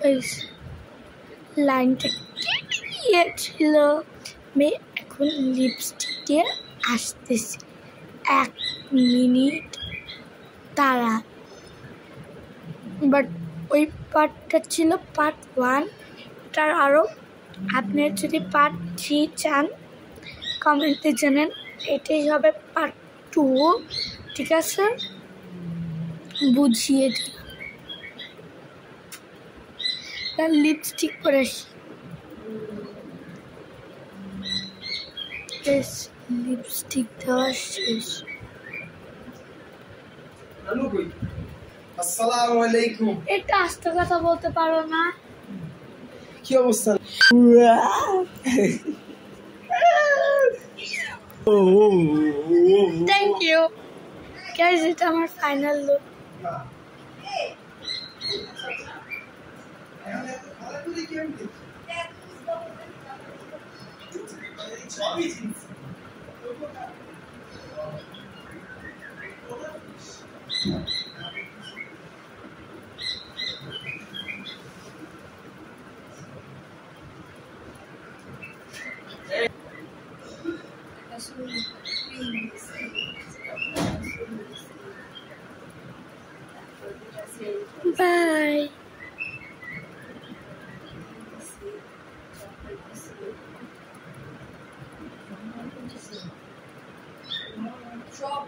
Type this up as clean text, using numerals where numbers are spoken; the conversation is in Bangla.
ওই লাইনটা কেটে গিয়েছিল। মেয়ে এখন লিপস্টিক দিয়ে আসতেছে, 1 মিনিট তারা। বাট ওই পার্টটা ছিল পার্ট 1, তার আরও আপনি যদি পার্ট 3 চান কমেন্টে জানেন, এটাই হবে পার্ট 2। ঠিক আছে, বুঝিয়ে দিলাম। লিপস্টিক পরে লিপস্টিক দেওয়া শেষ। আসসালামু আলাইকুম। এটা আস্তে কথা বলতে পারো না? কি অবস্থা? থ্যাংক ইউ গাইস, এটা আমার ফাইনাল লুক। Bye. Çok